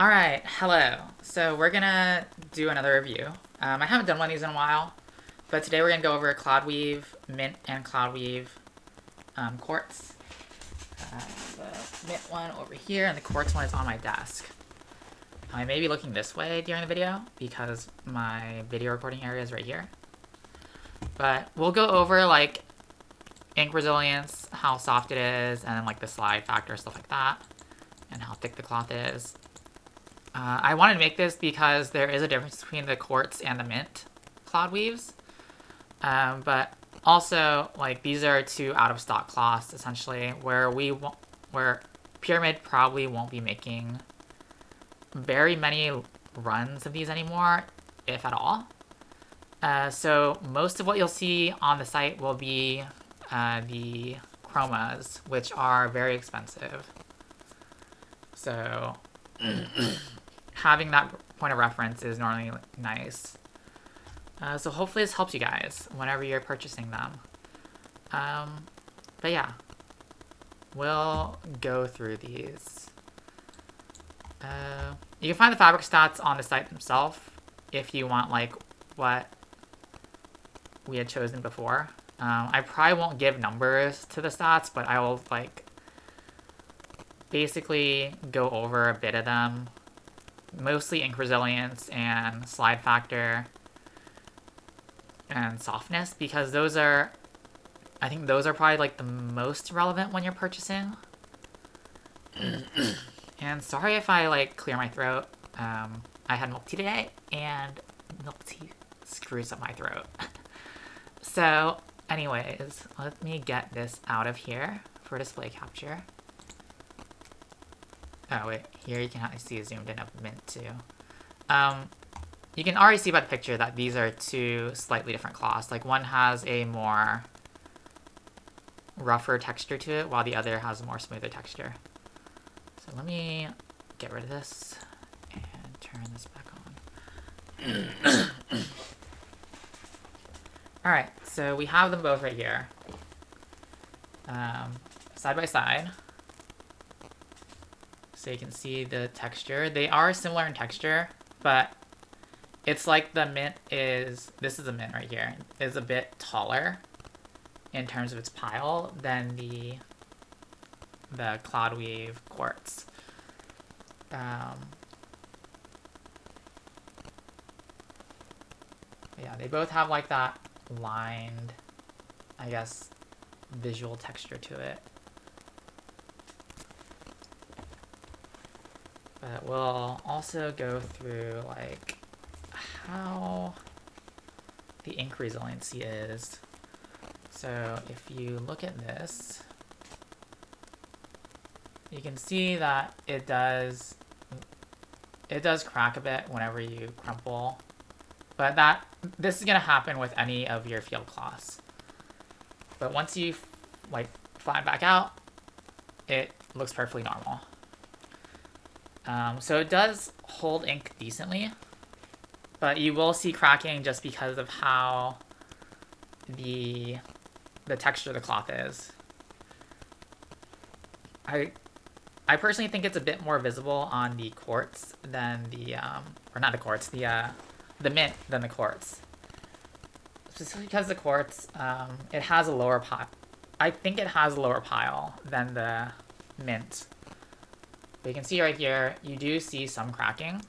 Alright, hello. So we're gonna do another review. I haven't done one of these in a while, but today we're gonna go over Cloudweave, Mint, and Cloudweave quartz. The Mint one over here, and the quartz one is on my desk. I may be looking this way during the video because my video recording area is right here. But we'll go over like ink resilience, how soft it is, and then like the slide factor, stuff like that, and how thick the cloth is. I wanted to make this because there is a difference between the quartz and the mint Cloudweaves. But also, like, these are two out-of-stock cloths, essentially, where Pvramid probably won't be making very many runs of these anymore, if at all. So most of what you'll see on the site will be the chromas, which are very expensive. So having that point of reference is normally nice. So hopefully this helps you guys whenever you're purchasing them. But yeah, we'll go through these. You can find the fabric stats on the site themselves if you want like what we had chosen before. I probably won't give numbers to the stats, but I will like basically go over a bit of them. Mostly ink resilience and slide factor and softness, because those are, I think those are probably like the most relevant when you're purchasing. And sorry if I like clear my throat. I had milk tea today and milk tea screws up my throat. So anyways, let me get this out of here for display capture. Oh wait, here you can see a zoomed in of Mint too. You can already see by the picture that these are two slightly different cloths. Like one has a more rougher texture to it, while the other has a more smoother texture. So let me get rid of this and turn this back on. Alright, so we have them both right here. Side by side. So you can see the texture. They are similar in texture, but it's like the mint is, this is a mint right here, is a bit taller in terms of its pile than the Cloudweave quartz. Yeah, they both have like that lined, I guess, visual texture to it. But we'll also go through like how the ink resiliency is. So if you look at this, you can see that it does crack a bit whenever you crumple. But this is gonna happen with any of your field cloths. But once you like flatten back out, it looks perfectly normal. So it does hold ink decently, but you will see cracking just because of how the texture of the cloth is. I personally think it's a bit more visible on the quartz than the or not the quartz, the mint than the quartz. Just because the quartz, it has a lower pile. I think it has a lower pile than the mint. But you can see right here, you do see some cracking,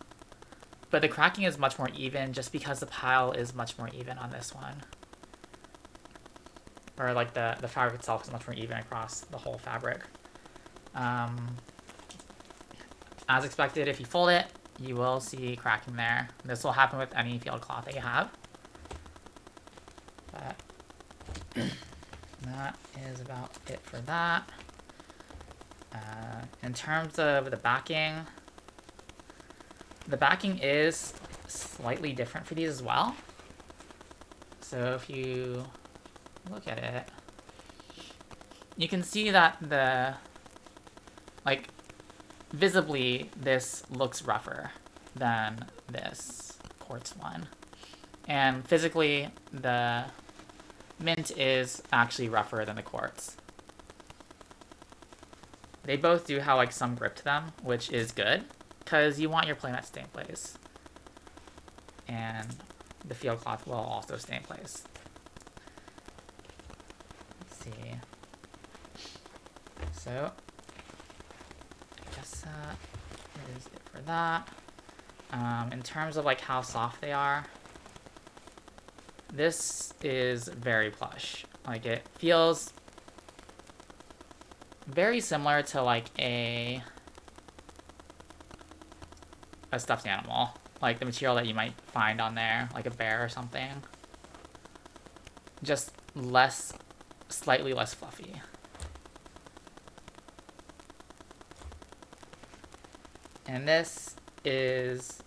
but the cracking is much more even just because the pile is much more even on this one. Or like the fabric itself is much more even across the whole fabric. As expected, if you fold it, you will see cracking there. This will happen with any field cloth that you have. But that is about it for that. In terms of the backing is slightly different for these as well. So if you look at it, you can see that like, visibly this looks rougher than this quartz one. And physically, the mint is actually rougher than the quartz. They both do have like some grip to them, which is good. because you want your playmat to stay in place. And the field cloth will also stay in place. Let's see. So, I guess that is it for that. In terms of like how soft they are, this is very plush. Like it feels very similar to like a stuffed animal. Like the material that you might find on there, like a bear or something. Just less, slightly less fluffy. And this is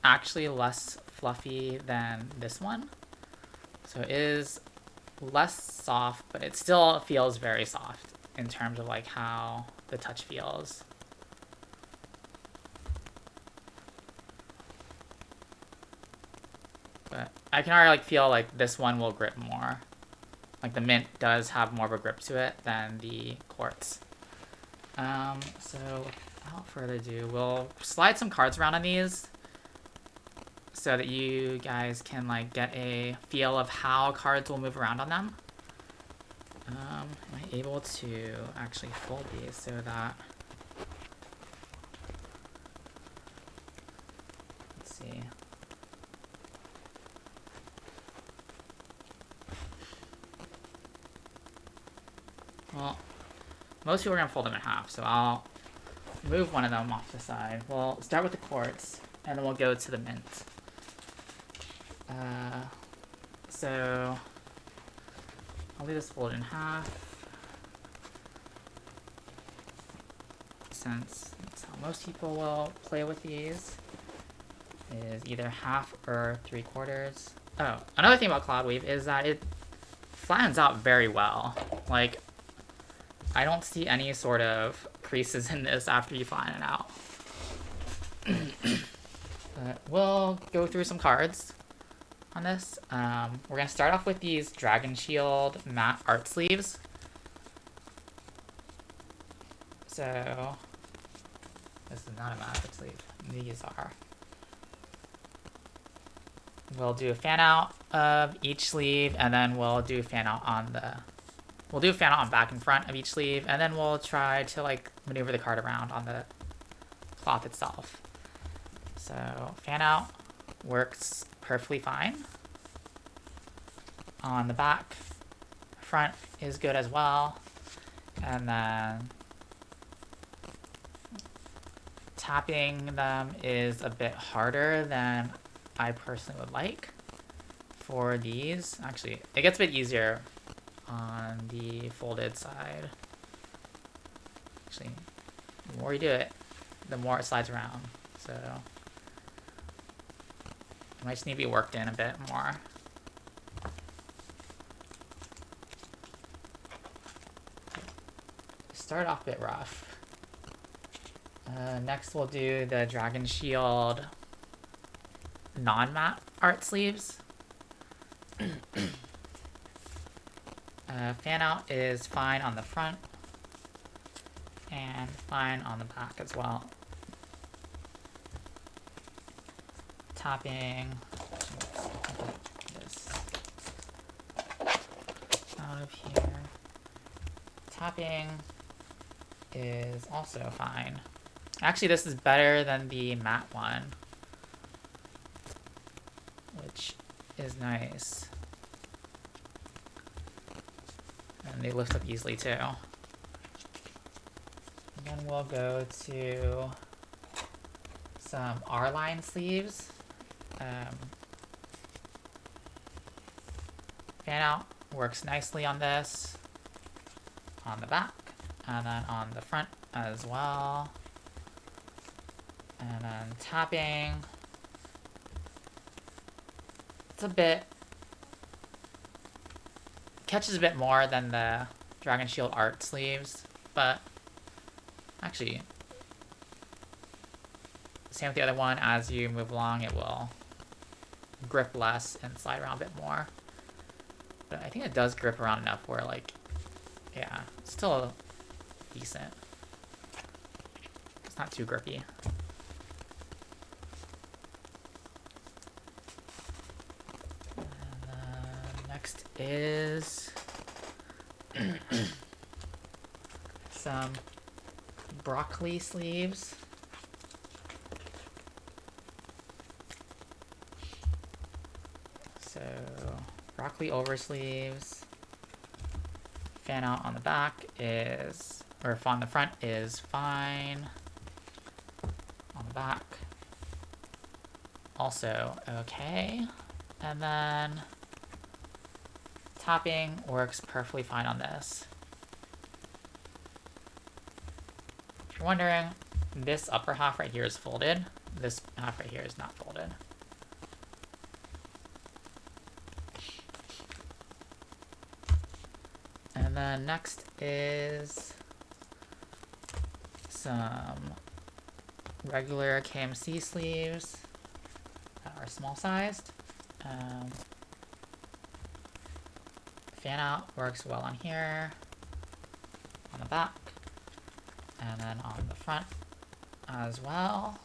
actually less fluffy than this one. So it is less soft, but it still feels very soft in terms of like how the touch feels. But I can already like feel like this one will grip more. Like the mint does have more of a grip to it than the quartz. So without further ado, we'll slide some cards around on these so that you guys can like get a feel of how cards will move around on them. Am I able to actually fold these so that... Let's see. Well, most people are going to fold them in half, so I'll move one of them off the side. We'll start with the quartz, and then we'll go to the mint. So I'll leave this folded in half, since that's how most people will play with these, is either half or 3/4. Oh, another thing about Cloudweave is that it flattens out very well. Like, I don't see any sort of creases in this after you flatten it out. We'll go through some cards on this. We're going to start off with these Dragon Shield matte art sleeves. So, this is not a matte art sleeve. These are. We'll do a fan out of each sleeve, and then we'll do a fan out on the... We'll do a fan out on back and front of each sleeve, and then we'll try to like maneuver the card around on the cloth itself. So, fan out works perfectly fine. On the back, front is good as well. And then tapping them is a bit harder than I personally would like for these. Actually, it gets a bit easier on the folded side. Actually, the more you do it, the more it slides around. So it might just need to be worked in a bit more. Start off a bit rough. Next we'll do the Dragon Shield non-matte art sleeves. Fan out is fine on the front and fine on the back as well. Tapping this out of here. Tapping is also fine. Actually, this is better than the matte one, which is nice. And they lift up easily too. And then we'll go to some R-line sleeves. Fan out works nicely on this, on the back, and then on the front as well. And then tapping, it's a bit, catches a bit more than the Dragon Shield art sleeves, but actually, same with the other one. As you move along, it will grip less and slide around a bit more. But I think it does grip around enough where, like, yeah, it's still decent. It's not too grippy. Next is some broccoli sleeves. So broccoli over sleeves. Fan out on the back is, or on the front is fine. On the back, also okay. And then topping works perfectly fine on this. If you're wondering, this upper half right here is folded. This half right here is not folded. And then next is some regular KMC sleeves that are small sized. Fan out works well on here, on the back, and then on the front as well.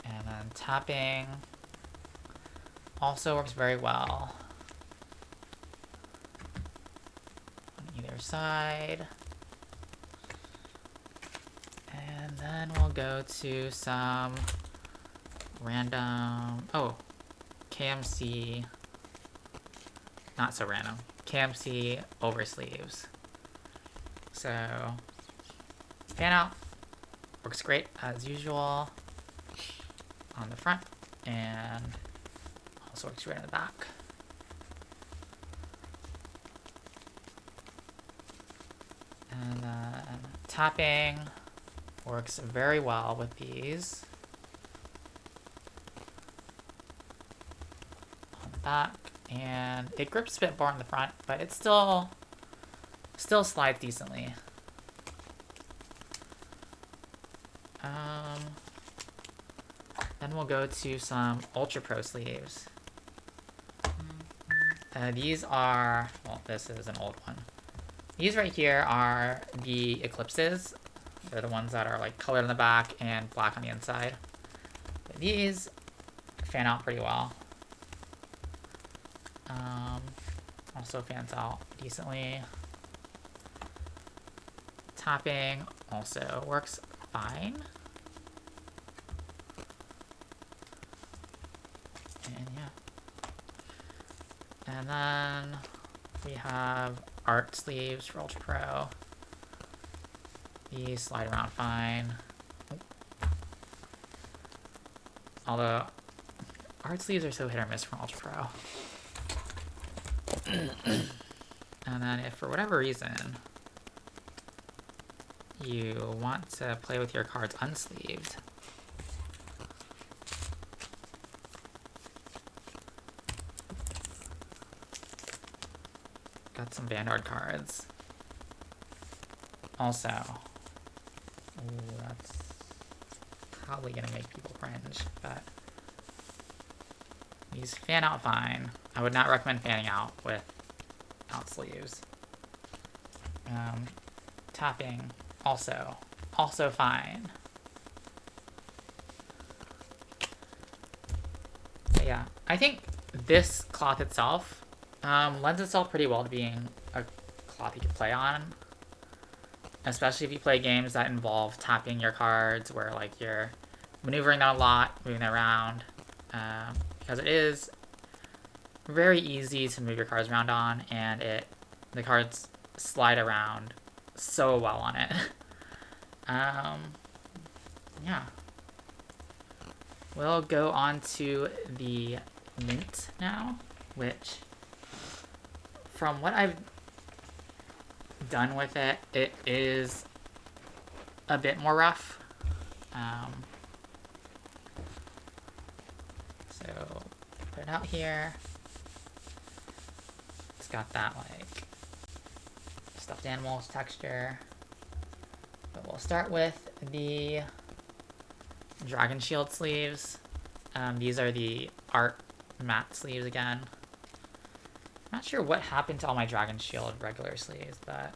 And then tapping also works very well on either side. And then we'll go to some random, KMC, not so random, KMC over sleeves. So fan out works great as usual on the front, and also works great on the back. And then tapping works very well with these. On the back, and it grips a bit more on the front, but it still slides decently. Then we'll go to some Ultrapro sleeves. These are, well, this is an old one. These right here are the Eclipses. They're the ones that are like colored on the back and black on the inside. But these fan out pretty well. Also fans out decently. Topping also works fine. And yeah. And then we have art sleeves for Ultrapro. These slide around fine. Although art sleeves are so hit or miss from Ultrapro. And then if for whatever reason you want to play with your cards unsleeved, got some Vanguard cards. Also, ooh, that's probably gonna make people cringe, but these fan out fine. I would not recommend fanning out without sleeves. Topping also fine. But yeah, I think this cloth itself lends itself pretty well to being a cloth you can play on, especially if you play games that involve tapping your cards, where like you're maneuvering them a lot, moving them around, because it is very easy to move your cards around on, and the cards slide around so well on it. Yeah. We'll go on to the mint now, which, from what I've done with it, it is a bit more rough. So put it out here. It's got that like stuffed animals texture. But we'll start with the Dragon Shield sleeves. These are the art matte sleeves again. I'm not sure what happened to all my Dragon Shield regular sleeves, but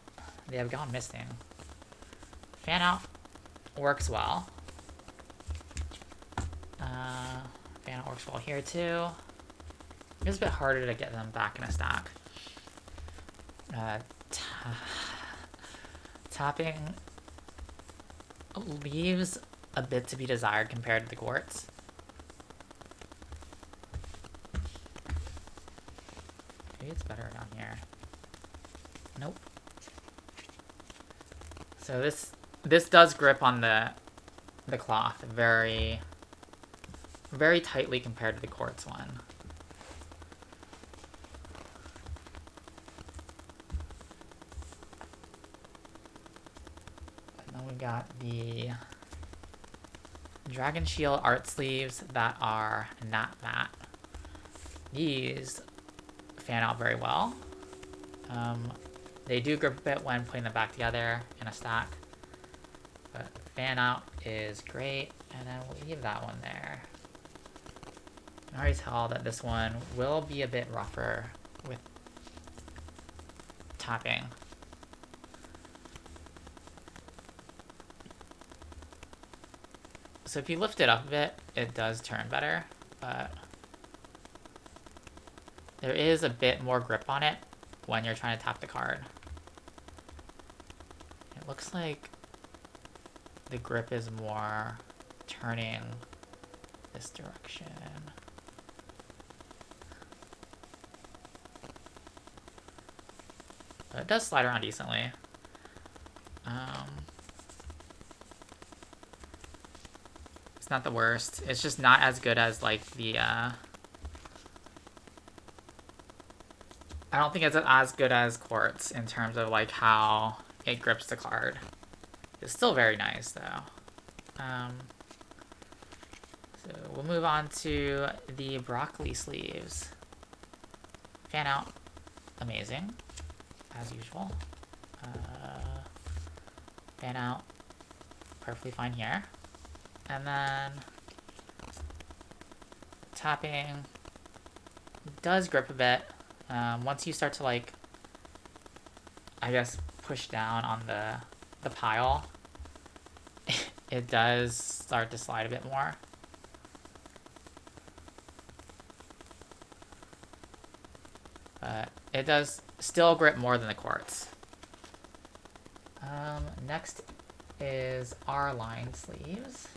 they have gone missing. Fan out works well. Fan out works well here too. It was a bit harder to get them back in a stack. Topping leaves a bit to be desired compared to the quartz. Maybe it's better down here. Nope. So this does grip on the cloth very, very tightly compared to the quartz one. And then we got the Dragon Shield art sleeves that are not matte. These fan out very well. They do grip a bit when putting them back together in a stack, but fan out is great, and then we'll leave that one there. I can already tell that this one will be a bit rougher with tapping. So if you lift it up a bit, it does turn better, but there is a bit more grip on it when you're trying to tap the card. It looks like the grip is more turning this direction. But it does slide around decently. It's not the worst. It's just not as good as like the I don't think it's as good as quartz in terms of like how it grips the card. It's still very nice though. So we'll move on to the broccoli sleeves. Fan out, amazing, as usual. Fan out, perfectly fine here. And then tapping does grip a bit. Once you start to like, I guess, push down on the pile, it does start to slide a bit more. But it does still grip more than the quartz. Next is our line sleeves.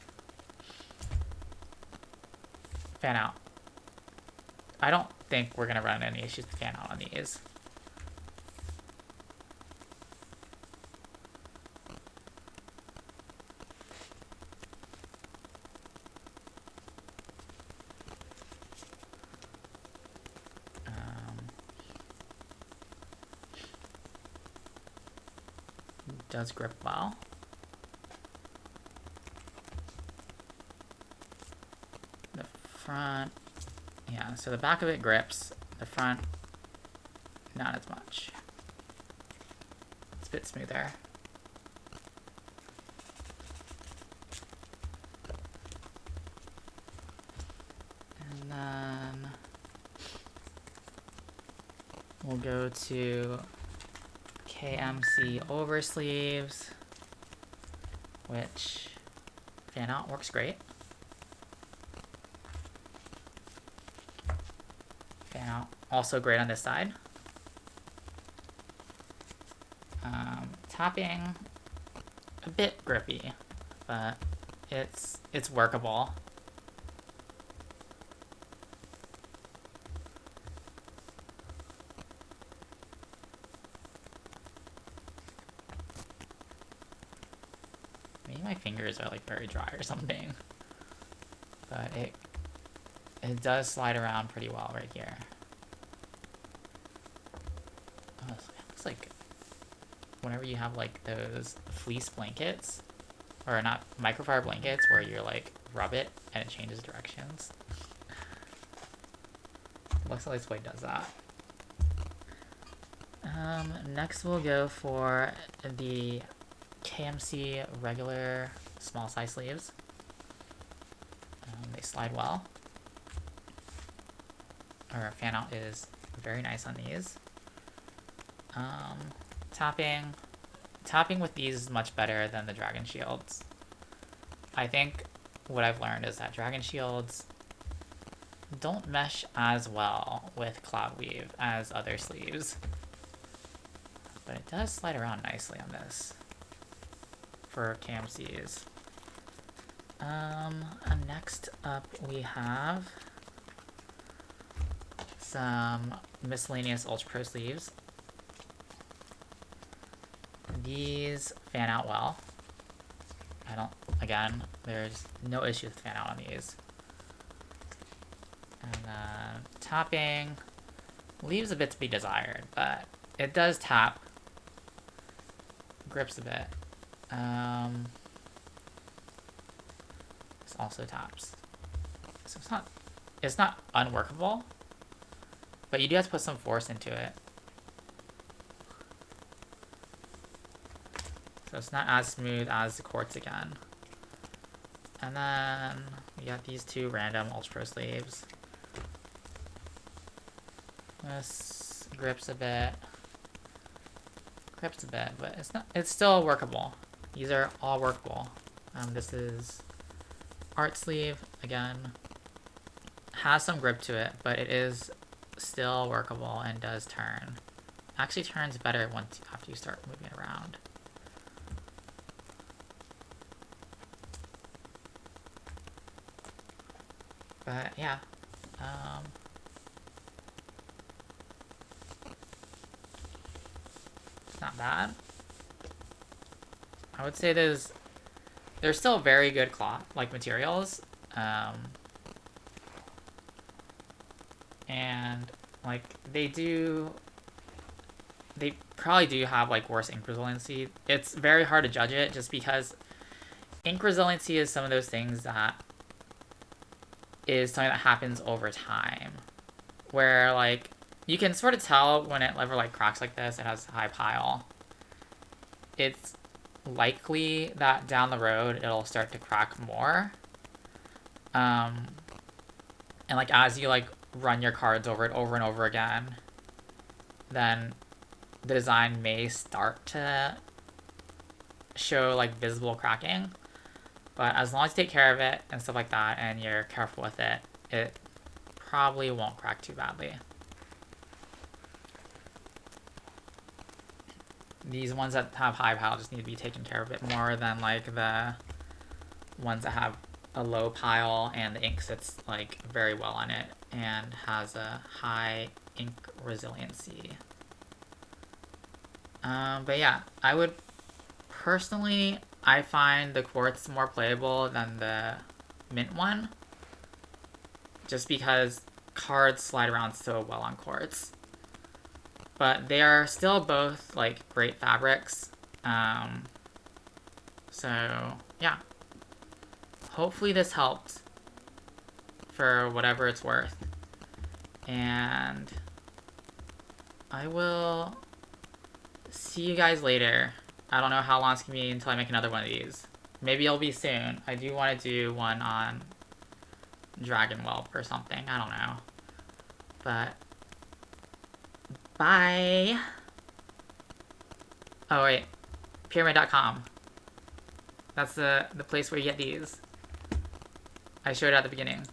Fan out. I don't think we're gonna run any issues with fan out on these. Does grip well. The front, yeah, so the back of it grips, the front, not as much. It's a bit smoother. And then we'll go to KMC oversleeves, which fan out works great. Fan out also great on this side. Topping a bit grippy, but it's workable. Maybe my fingers are like very dry or something, but it does slide around pretty well right here. Oh, it looks like whenever you have like those fleece blankets, or not, microfiber blankets, where you're like rub it and it changes directions. It looks like this way does that. Next we'll go for the KMC regular small size sleeves. They slide well. Our fan out is very nice on these. Tapping with these is much better than the Dragon Shields. I think what I've learned is that Dragon Shields, don't mesh as well with Cloudweave as other sleeves. But it does slide around nicely on this for KMCs. Next up we have some miscellaneous Ultrapro Sleeves. These fan out well. Again, there's no issue with fan out on these. And then tapping leaves a bit to be desired, but it does tap. Grips a bit. This also taps. So it's not unworkable, but you do have to put some force into it. So it's not as smooth as the quartz again. And then we got these two random Ultrapro Sleeves. This grips a bit, but it's still workable. These are all workable. This is art sleeve, again, has some grip to it, but it is still workable and does turn. Actually turns better after you start moving it around. But yeah, it's not bad. I would say they're still very good cloth, like materials, and like they probably do have like worse ink resiliency. It's very hard to judge it just because ink resiliency is some of those things that is something that happens over time, where like you can sort of tell when it ever like cracks like this, it has a high pile. It's likely that down the road it'll start to crack more, and like as you like run your cards over it over and over again, then the design may start to show like visible cracking. But as long as you take care of it and stuff like that and you're careful with it, it probably won't crack too badly. These ones that have high pile just need to be taken care of a bit more than like the ones that have a low pile and the ink sits like very well on it and has a high ink resiliency. But yeah, I would personally, I find the quartz more playable than the mint one, just because cards slide around so well on quartz. But they are still both like great fabrics. So yeah, hopefully this helped for whatever it's worth, and I will see you guys later. I don't know how long it's gonna be until I make another one of these. Maybe it'll be soon. I do want to do one on Dragon Whelp or something. I don't know. But bye. Oh wait, Pvramid.com. That's the place where you get these. I showed it at the beginning.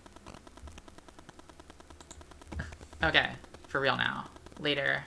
Okay, for real now. Later.